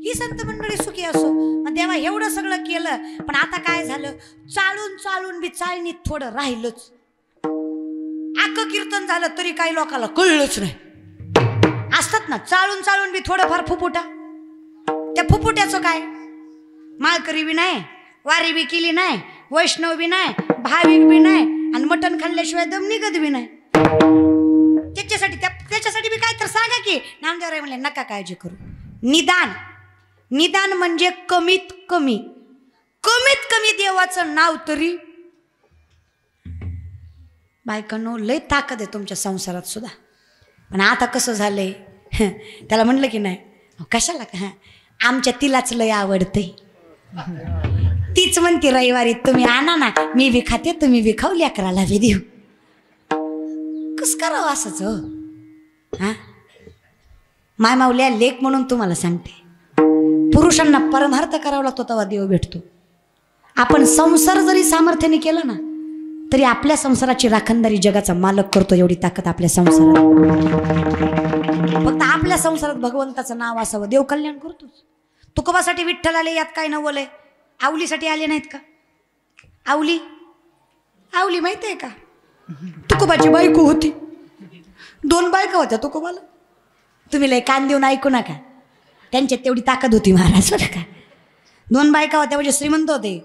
ही संत मंडळी सुखी असो. मग देवा एवढं सगळं केलं, पण आता काय झालं, चालून चालून बी चालणीत थोडं राहिलंच. आक कीर्तन झालं तरी काही लोकांना कळलंच नाही. असतात ना चालून चालून बी थोडंफार फुफुटा. त्या फुफुट्याचं काय, माळकरी बी नाही, वारी बी केली नाही, वैष्णव बी नाही, भाविक बी नाही, आणि मटण खाल्ल्याशिवाय दम निघत बी नाही. त्याच्यासाठी बी काय तर सांगा की. नामदेवराय म्हणले नका काळजी करू. निदान म्हणजे कमीत कमी देवाचं नाव तरी. बायकांनो लय ताकद आहे तुमच्या संसारात सुद्धा. पण आता कसं झालंय, त्याला म्हणलं की नाही कशाला का, आमच्या तिलाच लय आवडतंय. तीच म्हणते रविवारी तुम्ही आणा ना, मी बी खाते तुम्ही बी खाऊ, लेकराला बी देऊ. कस करावं असंच हो. हा माय माऊल्या लेख म्हणून तुम्हाला सांगते, पुरुषांना परमार्थ करावा लागतो तेव्हा देव भेटतो. आपण संसार जरी सामर्थ्याने केला ना तरी आपल्या संसाराची राखणदारी जगाचा मालक करतो. एवढी ताकद आपल्या संसारात. फक्त आपल्या संसारात भगवंताचं नाव असावं, देव कल्याण करतोच. तुकोबासाठी विठ्ठल आले, यात काय नवलय. आवलीसाठी आले नाहीत का? आवली माहिती आहे का? तुकोबाची बायको होती, 2 बायका होत्या तुकोबाला. तुम्ही लय कान देऊन ऐकू नका, त्यांच्यात तेवढी ताकद होती महाराज बरं का. 2 बायका होत्या म्हणजे श्रीमंत होते.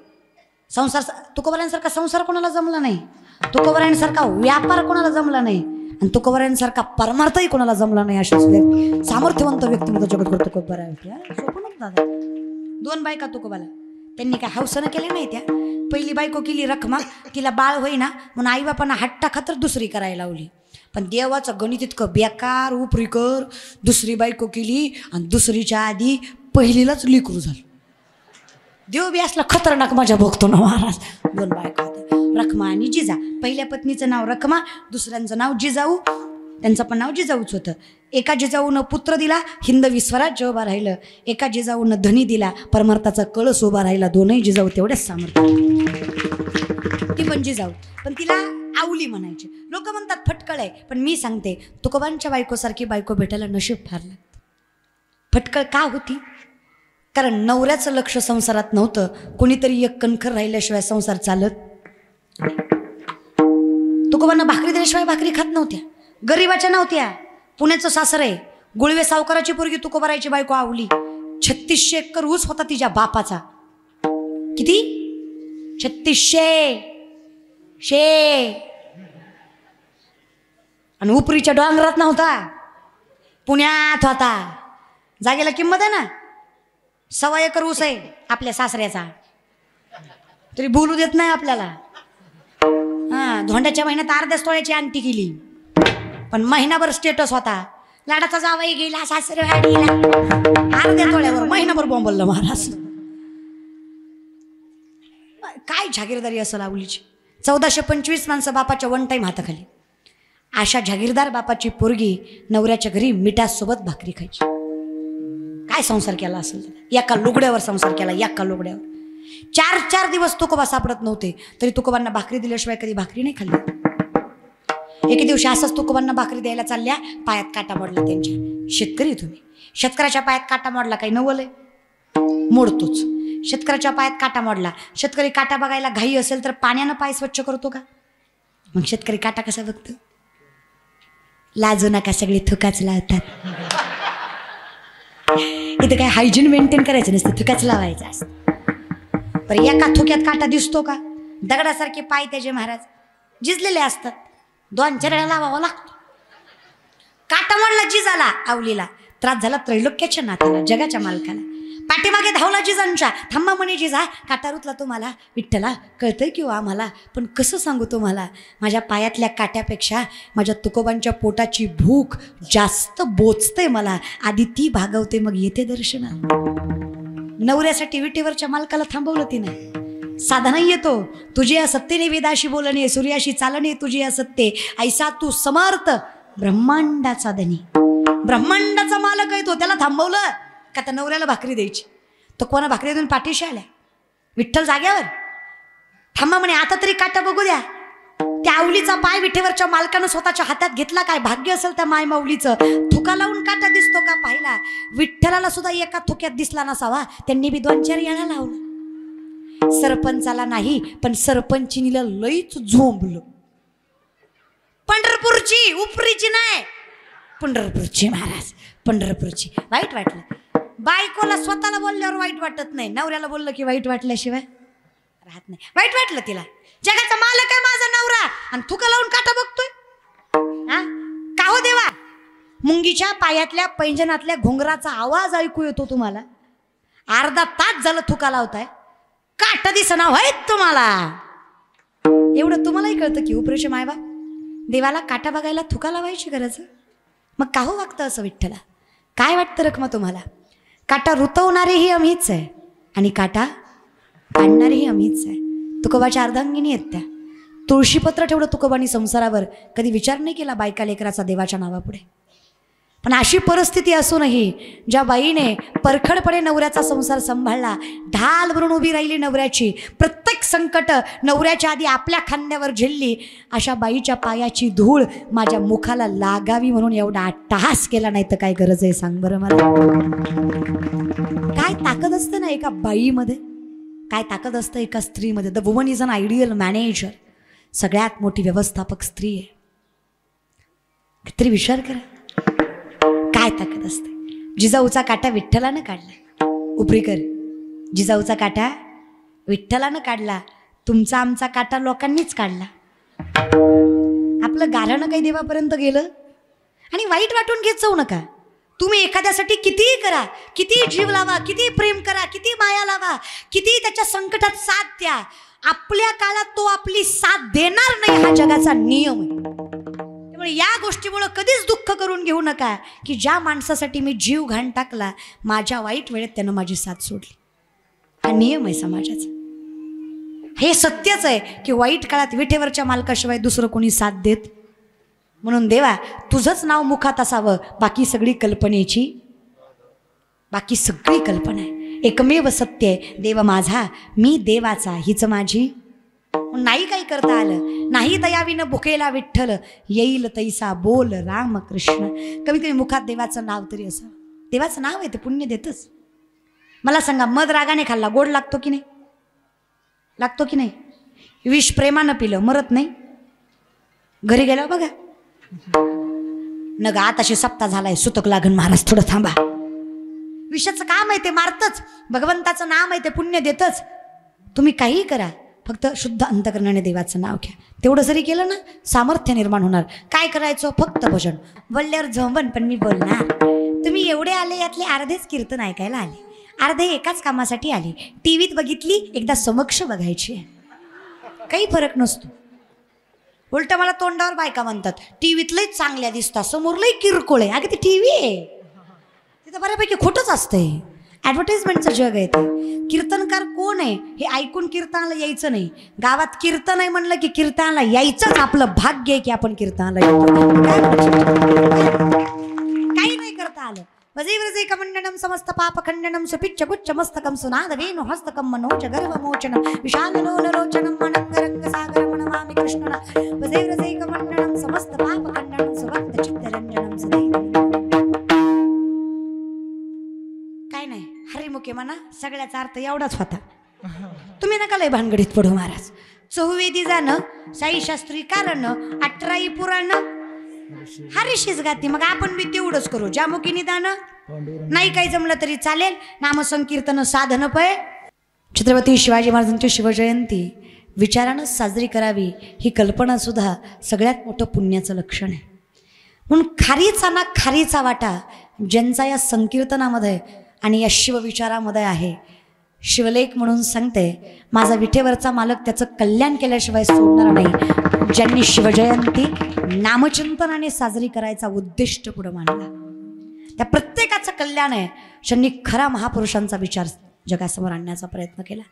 संसार तुकोबारांसारखा संसार कोणाला जमला नाही, तुकोबारांसारखा व्यापार कोणाला जमला नाही, आणि तुकोबारांसारखा परमार्थही कोणाला जमला नाही. अशा सामर्थ्यवंत व्यक्तिमत्व जगत करतो तुकोबारा. दादा 2 बायका तुकोबाला. त्यांनी काय हौसनं केल्या नाही. त्या पहिली बायको केली रखमा, तिला बाळ होईना म्हणून आईबापांना हट्टा खातर दुसरी करायला लावली. पण देवाचं गणित इतकं बेकार उपरीकर, दुसरी बायको केली आणि दुसरीच्या आधी पहिलीलाच लिकरू झालं. देव बी असला खतरनाक मजा बघतो ना महाराज. 2 बायका होत्या, रखमा आणि जिजा. पहिल्या पत्नीचं नाव रखमा, दुसऱ्यांचं नाव जिजाऊ. त्यांचं पण नाव जिजाऊच होतं. एका जिजाऊनं पुत्र दिला, हिंदवी स्वराज्य उभा राहिलं. एका जिजाऊनं धनी दिला, परमार्थाचा कळस उभा राहिला. 2ही जिजाऊ तेवढ्याच सामर्थ्य. ती पण जिजाऊ, पण तिला आवली म्हणायचे. लोक म्हणतात फटकळ आहे, पण मी सांगते तुकोबांच्या बायकोसारखी बायको भेटायला नशीब फार लागतं. फटकळ का होती? कारण नवऱ्याचं लक्ष संसारात नव्हतं. कोणीतरी एक कणखर राहिल्याशिवाय संसार चालत. तुकोबांना भाकरी दिल्याशिवाय भाकरी खात नव्हत्या, गरीबाच्या नव्हत्या. पुण्याचं सासर आहे, गुळवे सावकाराची पोरगी तुकोबारायची बायको आवली. 3600 एकर ऊस होता तिच्या बापाचा. किती? 3600. आणि उपरीच्या डोंगरात नव्हता, पुण्यात होता. जागेला किंमत आहे ना. 1.25 एकर ऊस आहे आपल्या सासऱ्याचा, तरी बोलू देत नाही आपल्याला. धोंड्याच्या महिन्यात अर्ध्याच तोळ्याची अंगठी केली, पण महिनाभर स्टेटस होता, लाडाचा जावई गेला सासरवाडीला. अर्ध्या तोळ्यावर महिनाभर बोंबललं महाराज. काय जागीरदारी असेल आवलीची. 1425 माणसं बापाच्या 1 टाइम हाताखाली. अशा जागीरदार बापाची पोरगी नवऱ्याच्या घरी मिठासोबत भाकरी खायची. काय संसार केला असेल. एका लुगड्यावर संसार केला, एका लुगड्यावर. 4 दिवस तुकोबा सापडत नव्हते, तरी तुकोबांना भाकरी दिल्याशिवाय कधी भाकरी नाही खाल्ली. एके दिवशी असंच तुकोबांना भाकरी द्यायला चालल्या, पायात काटा मोडला त्यांच्या. शेतकरी तुम्ही, शेतकऱ्याच्या पायात काटा मोडला काही नवल आहे? मोडतोच. शेतकऱ्याच्या पायात काटा मोडला, शेतकरी काटा बघायला घाई असेल तर पाण्यानं पाय स्वच्छ करतो का? मग शेतकरी काटा कसा बघतो? लाजू नका, सगळे थुकाच लावतात. इथं काय हायजीन मेंटेन करायचं नसतं, थुकाच लावायचं असतं. पण एका थुक्यात काटा दिसतो का? दगडासारखे पाय त्याचे महाराज झिजलेले असतात, 2-4 वेळा लावावा लागतो. काटा मोडला जिजाला, आवलीला त्रास झाला त्रैलोक्याच्या नाथाला, जगाच्या मालकाला. पाठीमागे धावला जिजांच्या, थांबा म्हणे जिजा, काटा रुतला तुम्हाला. विठ्ठला कळतंय की आम्हाला, पण कसं सांगू तुम्हाला, माझ्या पायातल्या काट्यापेक्षा माझ्या तुकोबांच्या पोटाची भूक जास्त बोचते मला. आधी ती भागवते, मग येते दर्शनाला. नवऱ्यासाठी विटेवरच्या मालकाला थांबवलं तिने. साधा नाही येतो. तुझी या सत्तेने वेदाशी बोलणे, सूर्याशी चालणे तुझी या सत्ते. ऐसा तू समर्थ ब्रह्मांडाचा धनी. ब्रह्मांडाचा मालक आहे तो, त्याला थांबवलं का त्या नवऱ्याला भाकरी द्यायची. तो कोणा भाकरी देऊन पाठीशी आल्या. विठ्ठल जाग्यावर थांबा म्हणे, आता तरी काटा बघू द्या. त्या आवलीचा पाय विठेवरच्या मालकानं स्वतःच्या हातात घेतला. काय भाग्य असेल त्या माय माऊलीचं. थुका लावून काटा दिसतो का पाहिला. विठ्ठलाला सुद्धा एका थुक्यात दिसला नसावा, त्यांनी बी 2-4 येळा लावला. सरपंचाला नाही पण सरपंचिनीला लईच झोंबलं. पंढरपूरची, उपरीची नाही, पंढरपूरची महाराज, पंढरपूरची. वाईट वाटलं. बायकोला स्वतःला बोलल्यावर वाईट वाटत नाही, नवऱ्याला बोललं की वाईट वाटल्याशिवाय राहत नाही. वाईट वाटलं तिला. जगाचा मालक आहे माझा नवरा आणि थुका लावून काटा बघतोय. हा का हो देवा. मुंगीच्या पायातल्या पैंजनातल्या घुंगराचा आवाज ऐकू येतो तुम्हाला. अर्धा तास झालं थुका लावताय, काटा दिसना व्हाय तुम्हाला. एवढं तुम्हालाही कळतं की उपरेश मायबा देवाला काटा बघायला थुका लावायची गरज. मग का हो वागतं असं विठ्ठला. काय वाटतं रखमा तुम्हाला. काटा रुतवणारेही आम्हीच आहे आणि काटा काढणारेही आम्हीच आहे. तुकोबाच्या अर्धांगिनी आहेत त्या. तुळशीपत्र ठेवलं तुकोबानी संसारावर. कधी विचार नाही केला बायका लेकराचा देवाच्या नावापुढे. पण अशी परिस्थिती असूनही ज्या बाईने परखडपणे नवऱ्याचा संसार सांभाळला, ढाल भरून उभी राहिली नवऱ्याची, प्रत्येक संकट नवऱ्याच्या आधी आपल्या खांद्यावर झेलली, अशा बाईच्या पायाची धूळ माझ्या मुखाला लागावी म्हणून एवढा अट्टहास केला. नाही तर काय गरज आहे सांग बरं मला. काय ताकद असते ना एका बाईमध्ये, काय ताकद असतं एका स्त्रीमध्ये. The woman is an ideal manager. सगळ्यात मोठी व्यवस्थापक स्त्री आहे. किती विचार करा काय ताकद असते. जिजाऊचा काटा विठ्ठलानं काढला. उपरीकर, जिजाऊचा काटा विठ्ठलानं काढला. तुमचा आमचा काटा लोकांनीच काढला. आपलं गाऱ्हाणं काही देवापर्यंत गेलं. आणि वाईट वाटून घेत जाऊ नका. तुम्ही एखाद्यासाठी कितीही करा, किती जीव लावा, किती प्रेम करा, किती माया लावा, किती त्याच्या संकटात साथ द्या, आपल्या काळात तो आपली साथ देणार नाही. हा जगाचा नियम आहे. त्यामुळे या गोष्टीमुळे कधीच दुःख करून घेऊ नका की ज्या माणसासाठी मी जीव घाण टाकला, माझ्या वाईट वेळेत त्यानं माझी साथ सोडली. हा नियम आहे समाजाचा. हे सत्यच आहे की वाईट काळात विठेवरच्या मालकाशिवाय दुसरं कोणी साथ देत. म्हणून देवा तुझंच नाव मुखात असावं, बाकी सगळी कल्पनेची, बाकी सगळी कल्पना आहे. एकमेव सत्य आहे देव माझा, मी देवाचा, हीच माझी. नाही काही करता आलं, नाही दयावीनं भुकेला विठ्ठल, येईल तैसा बोल राम कृष्ण. कमीत कमी मुखात देवाचं नाव तरी असावं. देवाचं नाव आहे ते पुण्य देतच. मला सांगा, मध रागाने खाल्ला गोड लागतो की नाही, लागतो की नाही. विष प्रेमानं पिलं मरत नाही. घरी गेल्यावर बघा न ग आताशी सप्ताह झालाय, सुतक लागन महाराज थोडं थांबा. विषाचं काम आहे ते मारतच, भगवंताचं नाम आहे ते पुण्य देतच. तुम्ही काही करा, फक्त शुद्ध अंतकरणाने देवाचं नाव घ्या. तेवढं जरी केलं ना, सामर्थ्य निर्माण होणार. काय करायचं, फक्त भजन. बोलल्यावर झोंबन पण मी बोलणार. तुम्ही एवढे आले, यातले अर्धेच कीर्तन ऐकायला आले, अर्धे एकाच कामासाठी आले. टीव्हीत बघितली, एकदा समक्ष बघायची आहे. काही फरक नसतो. उलट मला तोंडावर बायका म्हणतात टीव्हीत लई चांगल्या दिसतात, समोर लई किरकोळ आहे. अगं ती टीव्ही आहे, तिथं बऱ्यापैकी खोटंच असतंय. ॲडव्हर्टाइजमेंटचं जग आहे ते. कीर्तनकार कोण आहे हे ऐकून कीर्तनाला यायचं नाही. गावात कीर्तन आहे म्हणलं की कीर्तनाला यायचंच आपलं भाग्य आहे की आपण कीर्तनाला येतो. काही नाही करता आलं. वजैव्रजैकमण्डनं समस्त पापखण्डनं सुपिच्च गुच्च मस्तकं सुनाद वेणु हस्तकं मनोज गर्भमोचनं विशाललोललोचनं मनंगरंगसागरं नमामि कृष्णं. वजैव्रजैकमण्डनं समस्त पापखण्डनं सुभक्त चित्तरंजनं सदैव. काय नाही, हरिमुखे म्हणा, सगळ्याचा अर्थ एवढाच होता. तुम्ही नका लय भानगडीत पडू महाराज. चहुवेदी जाणं, साई शास्त्री कारण, 18 पुराण, हरिशीच गाती. मग आपण बी तेवढंच करू. जामुकी निदान नाही काही जमलं तरी चालेल. नामसंकीर्तन साधन पय. छत्रपती शिवाजी महाराजांची शिवजयंती विचारानं साजरी करावी, ही कल्पना सुद्धा सगळ्यात मोठं पुण्याचं लक्षण आहे. म्हणून खारीचा ना खारीचा वाटा ज्यांचा या संकीर्तनामध्ये आणि या शिवविचारामध्ये आहे. शिवलेख म्हणून सांगते, माझा विठेवरचा मालक त्याचं कल्याण केल्याशिवाय सोडणार नाही. ज्यांनी शिवजयंती नामचिंतनाने साजरी करायचा उद्दिष्ट पुढं मांडला, त्या प्रत्येकाचं कल्याण आहे. ज्यांनी खरा महापुरुषांचा विचार जगासमोर आणण्याचा प्रयत्न केला.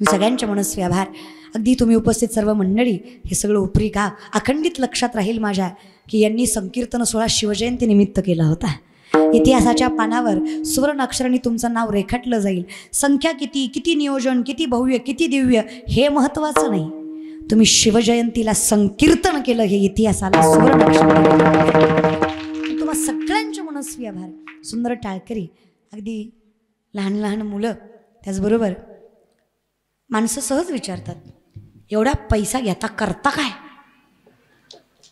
सगळ्यांचे मनस्वी आभार. अगदी तुम्ही उपस्थित सर्व मंडळी, हे सगळं उपरी गाव अखंडित लक्षात राहील माझ्या की यांनी संकीर्तन सोहळा शिवजयंती निमित्त केला होता. इतिहासाच्या पानावर सुवर्ण अक्षरांनी तुमचं नाव रेखाटलं जाईल. संख्या किती, किती नियोजन, किती भव्य, किती दिव्य हे महत्त्वाचं नाही, तुम्ही शिवजयंतीला संकीर्तन केलं, हे इतिहासाला सुवर्ण अक्षरात. तुम्हा सगळ्यांचे मनस्वी आभार. सुंदर टाळकरी, अगदी लहान लहान मुलं, त्याचबरोबर माणसं सहज विचारतात, एवढा पैसा घेता करता काय,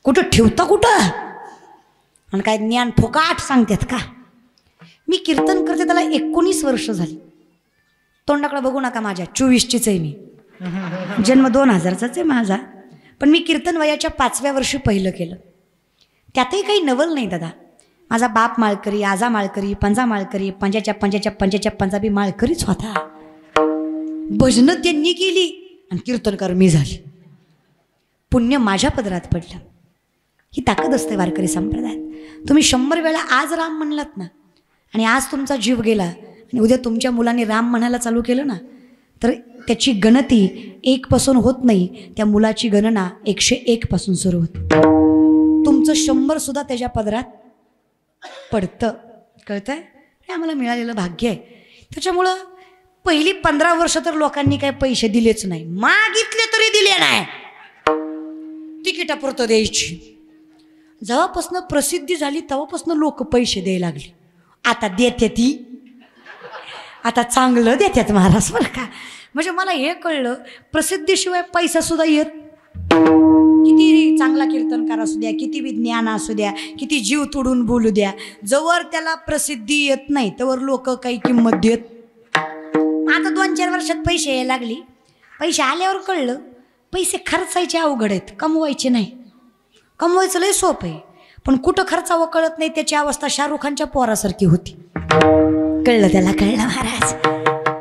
कुठं ठेवता कुठं, आणि काय ज्ञान फुकाट सांगतात का. मी कीर्तन करते त्याला 19 वर्ष झाली. तोंडाकडे बघू नका माझ्या, 24चीच आहे मी. जन्म 2000चाच आहे माझा. पण मी कीर्तन वयाच्या 5व्या वर्षी पहिलं केलं. त्यातही काही नवल नाही दादा. माझा बाप माळकरी, आजा माळकरी, पंजा माळकरी, पंजाच्या पंजाबी माळकरीच होता. भजनं त्यांनी केली आणि कीर्तनकार मी झाली. पुण्य माझ्या पदरात पडलं. ही ताकद असते वारकरी संप्रदायात. तुम्ही 100 वेळा आज राम म्हणलात ना, आणि आज तुमचा जीव गेला, आणि उद्या तुमच्या मुलांनी राम म्हणायला चालू केलं ना, तर त्याची गणती 1 पासून होत नाही, त्या मुलाची गणना 101 पासून सुरू होते. तुमचं 100 सुद्धा त्याच्या पदरात पडतं. कळतंय? हे आम्हाला मिळालेलं भाग्य आहे. त्याच्यामुळं पहिली 15 वर्ष तर लोकांनी काय पैसे दिलेच नाही, मागितले तरी दिले नाही. तिकिटापुरतं द्यायची. जेव्हापासून प्रसिद्धी झाली तेव्हापासून लोक पैसे द्यायला लागले. आता देते ती, आता चांगलं देतात महाराज बरं का. म्हणजे मला हे कळलं, प्रसिद्धीशिवाय पैसा सुद्धा येत. किती चांगला कीर्तनकार असू द्या, किती विज्ञान असू द्या, किती जीव तोडून बोलू द्या, जवळ त्याला प्रसिद्धी येत नाही तवर लोक काही किंमत देत. आता 2-4 वर्षात पैसे यायला लागली. पैसे आल्यावर कळलं पैसे खर्चायचे अवघड आहेत, कमवायचे नाही. कमवायचं लय सोपं आहे, पण कुठं खर्चावं कळत नाही. त्याची अवस्था शाहरुख खानच्या पोरासारखी होती. कळलं त्याला, कळलं महाराज.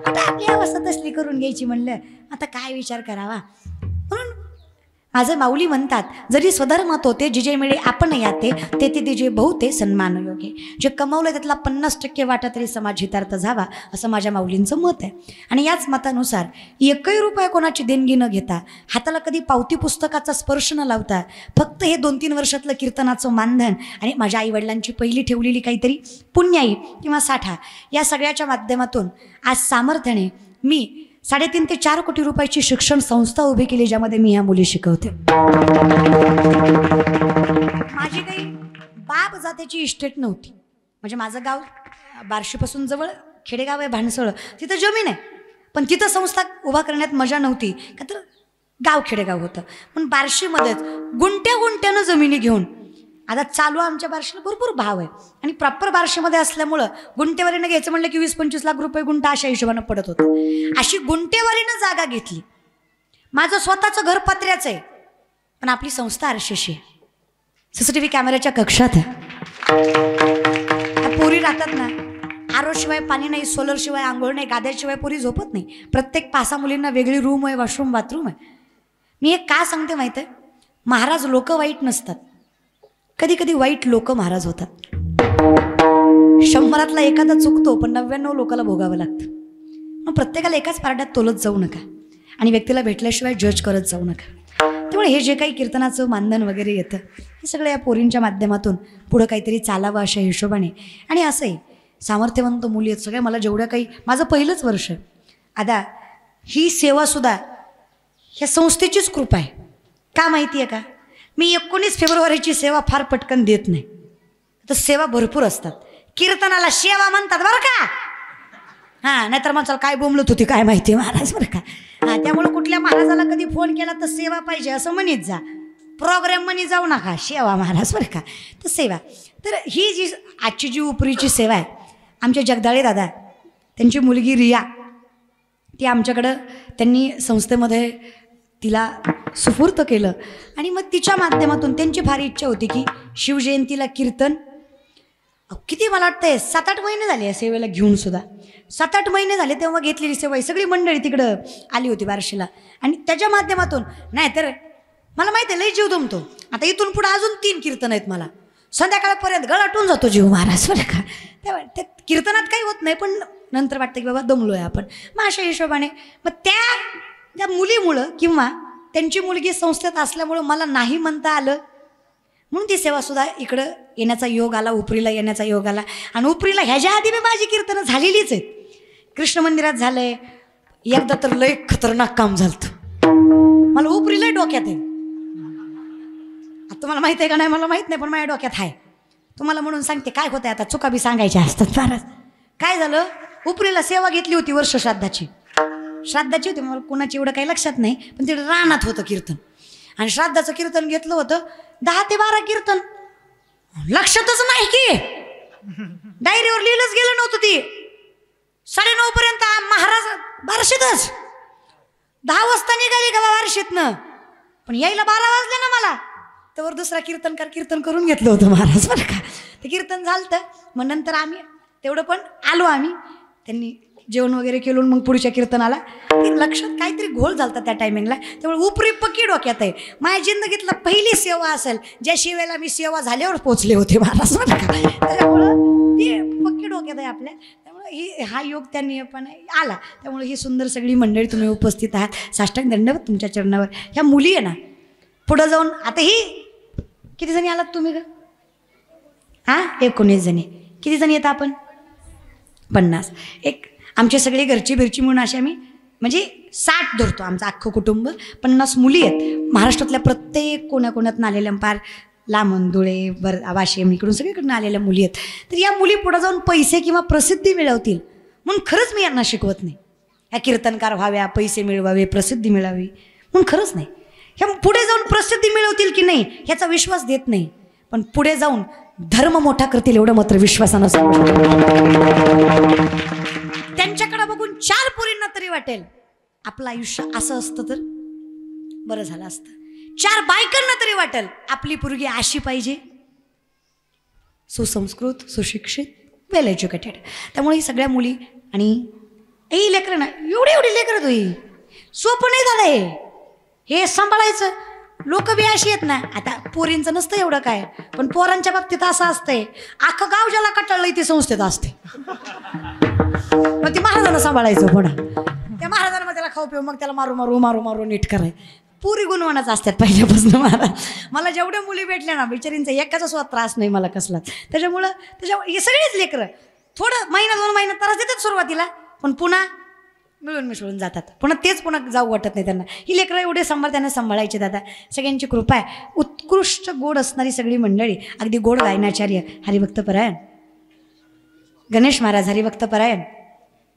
आता आपली अवस्था तसली करून घ्यायची म्हणलं, आता काय विचार करावा. म्हणून माझे माऊली म्हणतात, जरी स्वधर्मात होते जिजे मिळे आपण याते, ते तिजे बहुते सन्मान योगे. जे कमावलं त्यातला 50% वाटा तरी समाज हितार्थ झावा, असं माझ्या माऊलींचं मत आहे. आणि याच मतानुसार 1 रुपया कोणाची देणगी न घेता, हाताला कधी पावती पुस्तकाचा स्पर्श न लावता, फक्त हे 2-3 वर्षातलं कीर्तनाचं मानधन आणि माझ्या आईवडिलांची पहिली ठेवलेली काहीतरी पुण्याई किंवा साठा, या सगळ्याच्या माध्यमातून आज सामर्थ्याने मी 3.5 ते 4 कोटी रुपयाची शिक्षण संस्था उभी केली, ज्यामध्ये मी ह्या मुली शिकवते. माझी काही बाप जातीची इस्टेट नव्हती. म्हणजे माझं गाव बार्शीपासून जवळ खेडेगाव आहे भानसळ, तिथं जमीन आहे. पण तिथं संस्था उभा करण्यात मजा नव्हती, का तर गाव खेडेगाव होतं. पण बार्शीमध्येच गुंट्यानं जमिनी घेऊन, आता चालू आमच्या बार्शीला भरपूर भाव आहे, आणि प्रॉपर बार्शीमध्ये असल्यामुळं गुंटेवारीनं घ्यायचं म्हणलं की 20-25 लाख रुपये गुंठा अशा हिशोबानं पडत होतं. अशी गुंटेवारीनं जागा घेतली. माझं स्वतःचं घर पत्र्याचं आहे, पण आपली संस्था आरशेशी आहे. CCTV कॅमेऱ्याच्या कक्षात आहे. पोरी राहतात ना, आरोशिवाय पाणी नाही, सोलरशिवाय आंघोळ नाही, गाद्याशिवाय पोरी झोपत नाही. प्रत्येक 5-6 मुलींना वेगळी रूम आहे, वॉशरूम बाथरूम आहे. मी एक का सांगते माहीत आहे, महाराज लोक वाईट नसतात, कधी कधी वाईट लोक महाराज होतात. 100 एखादा चुकतो, पण 99 लोकाला भोगावं लागतं. मग प्रत्येकाला एकाच पारड्यात तोलत जाऊ नका, आणि व्यक्तीला भेटल्याशिवाय जज करत जाऊ नका. त्यामुळे हे जे काही कीर्तनाचं मानधन वगैरे येतं, हे सगळं या पोरींच्या माध्यमातून पुढं काहीतरी चालावं अशा हिशोबाने. आणि असंही सामर्थ्यवंत मुली आहेत सगळ्या. मला जेवढ्या काही, माझं पहिलंच वर्ष आता, ही सेवासुद्धा ह्या संस्थेचीच कृपा आहे. का माहिती आहे का, मी 19 फेब्रुवारीची सेवा फार पटकन देत नाही. तर सेवा भरपूर असतात. कीर्तनाला सेवा म्हणतात बरं का. हां, नाहीतर माणसाला काय बोंबलत होती काय माहिती महाराज बरं का. हां, त्यामुळे कुठल्या महाराजाला कधी फोन केला तर सेवा पाहिजे असं म्हणत जा, प्रोग्राम म्हणी जाऊ नका, सेवा महाराज बरं का. तर सेवा, तर ही जी आजची जी उपरीची सेवा आहे, आमचे जगदाळे दादा, त्यांची मुलगी रिया, ती आमच्याकडं त्यांनी संस्थेमध्ये तिला सुपूर्त केलं. आणि मग तिच्या माध्यमातून त्यांची फार इच्छा होती की शिवजयंतीला कीर्तन, किती मला वाटतंय 7-8 महिने झाले या सेवेला घेऊन सुद्धा. 7-8 महिने झाले तेव्हा घेतलेली सेवा. सगळी मंडळी तिकडं आली होती बार्शीला, आणि त्याच्या माध्यमातून, नाही तर मला माहिती आहे लई जीव दमतो. आता इथून पुढे अजून 3 कीर्तन आहेत मला, संध्याकाळपर्यंत गळाटून जातो जीव महाराज बरं का. त्या कीर्तनात काही होत नाही, पण नंतर वाटतं की बाबा दमलो आहे आपण. मग अशा हिशोबाने मग त्या मुलीमुळं किंवा त्यांची मुलगी संस्थेत असल्यामुळं मला नाही म्हणता आलं, म्हणून ती सेवासुद्धा इकडं येण्याचा योग आला, उपरीला येण्याचा योग आला. आणि उपरीला ह्याच्या आधी मी माझी कीर्तनं झालेलीच आहेत. कृष्ण मंदिरात झालं आहे, एकदा तर लय खतरनाक काम झालं. मला उपरी लय डोक्यात आहे. आता तुम्हाला माहित आहे का नाही मला माहित नाही, पण माझ्या डोक्यात आहे. तुम्हाला म्हणून सांगते काय होतंय. आता चुका बी सांगायच्या असतात महाराज. काय झालं, उपरीला सेवा घेतली होती वर्ष श्राद्धाची होती. मला कुणाची एवढं काही लक्षात नाही, पण तिकडे रानात होतं कीर्तन. आणि श्राद्धाचं कीर्तन घेतलं होतं 10 ते 12 कीर्तन. लक्षातच नाही की डायरीवर लिहिलंच गेलं नव्हतं. ती 9:30 पर्यंत महाराज बारशीतच. 10 वाजता निघाली का बारशीतनं, पण यायला 12 वाजले ना मला. त्यावर दुसरा कीर्तनकार कीर्तन करून घेतलं होतं महाराज बरं का. ते कीर्तन झालं. मग नंतर आम्ही तेवढं पण आलो आम्ही. त्यांनी जेवण वगैरे केलं. मग पुढच्या कीर्तनाला लक्षात काहीतरी घोळ झालता त्या टायमिंगला. त्यामुळे उपरी पक्की डोक्यात आहे. माझ्या जिंदगीतला पहिली सेवा असेल ज्या शिवेला मी सेवा झाल्यावर पोचले होते महाराज बरं का. त्याच्यामुळं ती पक्की डोक्यात आहे आपल्या. त्यामुळे हा योग त्यांनी पण आला. त्यामुळे ही सुंदर सगळी मंडळी तुम्ही उपस्थित आहात. साष्टांग दंडवत तुमच्या चरणावर. ह्या मुली आहे ना पुढं जाऊन. आता ही किती जणी आलात तुम्ही का? हां 19 जणी. किती जणी येतात आपण? 50. एक आमचे सगळे घरची बिरची म्हणून असे आम्ही म्हणजे 60 धरतो आमचं अख्खं कुटुंब. 50 मुली आहेत महाराष्ट्रातल्या. प्रत्येक कोणाकोणातून आलेल्या, पार लांबून धुळे वाशिम इकडून सगळीकडून आलेल्या मुली आहेत. तर या मुली पुढे जाऊन पैसे किंवा प्रसिद्धी मिळवतील म्हणून खरंच मी यांना शिकवत नाही. ह्या कीर्तनकार व्हाव्या, पैसे मिळवावे, प्रसिद्धी मिळावी म्हणून खरंच नाही. ह्या पुढे जाऊन प्रसिद्धी मिळवतील की नाही ह्याचा विश्वास देत नाही, पण पुढे जाऊन धर्म मोठा करतील एवढं मात्र विश्वासानं सांगू शकतो. त्यांच्याकडे बघून 4 पोरींना तरी वाटेल आपलं आयुष्य असं असतं तर बरं झालं असतं. 4 बायकांना तरी वाटेल आपली पोरगी अशी पाहिजे, सुसंस्कृत, सुशिक्षित, वेल एज्युकेटेड. त्यामुळे ही सगळ्या मुली आणि ही लेकरं ना, एवढी लेकरं तो ही सोपं नाही झालंय हे सांभाळायचं. लोक बी अशी आहेत ना. आता पोरींचं नसतं एवढं काय, पण पोरांच्या बाबतीत असं असतंय अख्खं गाव ज्याला कटाळलं ते संस्थेत असते. मग ती महाराजांना सांभाळायचं पुन्हा. त्या महाराजांना मग त्याला खाऊ पिऊ, मग त्याला मारू नीट कराय. पुरी गुणवानाच असतात पहिल्यापासून. मला जेवढ्या मुली भेटल्या ना बिचारींचा एकाचा सुद्धा त्रास नाही मला कसलाच. त्याच्यामुळं हे सगळेच लेकरं थोडं महिना 2 महिना त्रास देतात सुरुवातीला, पण पुन्हा मिळून मिसळून जातात. पुन्हा जाऊ वाटत नाही त्यांना. ही लेकरं एवढे त्यांना सांभाळायचे दादा. सगळ्यांची कृपा आहे. उत्कृष्ट गोड असणारी सगळी मंडळी. अगदी गोड गायनाचार्य हरिभक्तपरायण गणेश महाराज, हरिभक्तपरायण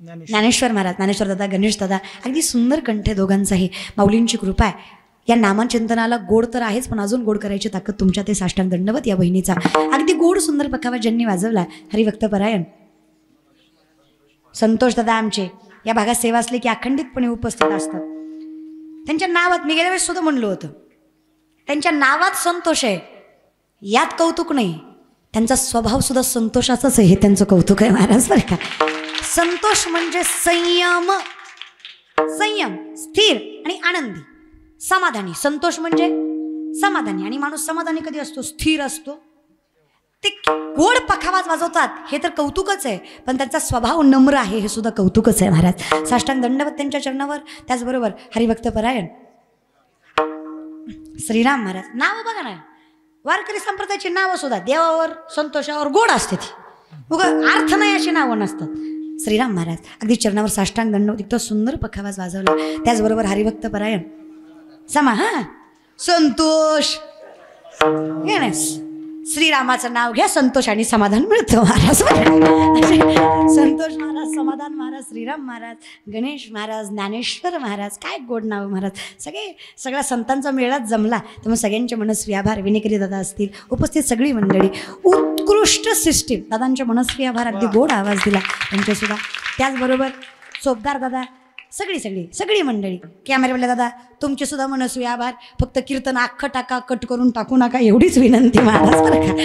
ज्ञानेश्वर महाराज, ज्ञानेश्वर दादा, गणेश दादा. अगदी सुंदर कंठ दोघांचाही. माऊलींची कृपा आहे. या नामचिंतनाला गोड तर आहेच, पण अजून गोड करायची ताकद तुमच्या ते साष्टांग दंडवत या बहिणीचा. अगदी गोड सुंदर पखावा ज्यांनी वाजवला हरिभक्तपरायण संतोष दादा आमचे. या भागात सेवा असली की अखंडितपणे उपस्थित असतात. त्यांच्या नावात मी गेल्या वेळेस सुद्धा म्हणलं होतं, त्यांच्या नावात संतोष आहे यात कौतुक नाही. त्यांचा स्वभाव सुद्धा संतोषाचाच आहे, हे त्यांचं कौतुक आहे महाराज बरं का. संतोष म्हणजे संयम, स्थिर आणि आनंदी, समाधानी. संतोष म्हणजे समाधानी. आणि माणूस समाधानी कधी असतो? स्थिर असतो. ते गोड पखावाज वाजवतात हे तर कौतुकच आहे, पण त्यांचा स्वभाव नम्र आहे हे सुद्धा कौतुकच आहे महाराज. साष्टांग दंडवत त्यांच्या चरणावर. त्याचबरोबर हरिभक्तपरायण श्रीराम महाराज. नावं बघा ना, वारकरी संप्रदायाची नावं सुद्धा देवावर संतोषावर गोड असते. ती उगा अर्थ नाही अशी नावं नसतात. श्रीराम महाराज अगदी चरणावर साष्टांग दंडवत. इतका सुंदर पखावाज वाजवला. त्याचबरोबर हरिभक्तपरायण संतोष घेण्यास श्रीरामाचं नाव घ्या, संतोष आणि समाधान मिळतं महाराज. संतोष महाराज, समाधान महाराज, श्रीराम महाराज, गणेश महाराज, ज्ञानेश्वर महाराज. काय गोड नाव महाराज. सगळ्या संतांचा मेळाच जमला. त्यामुळे सगळ्यांचे मनस्वी आभार. विनेकरी दादा असतील, उपस्थित सगळी मंडळी. उत्कृष्ट सिस्टीम. दादांच्या मनस्वी आभार. अगदी गोड आवाज दिला त्यांच्यासुद्धा. त्याचबरोबर सोबदार दादा, सगळी मंडळी. कॅमेरावाले दादा तुमचे सुद्धा मनस्वी आभार. फक्त कीर्तन अख्खं टाका, कट करून टाकू नका एवढीच विनंती महाराज बरं का.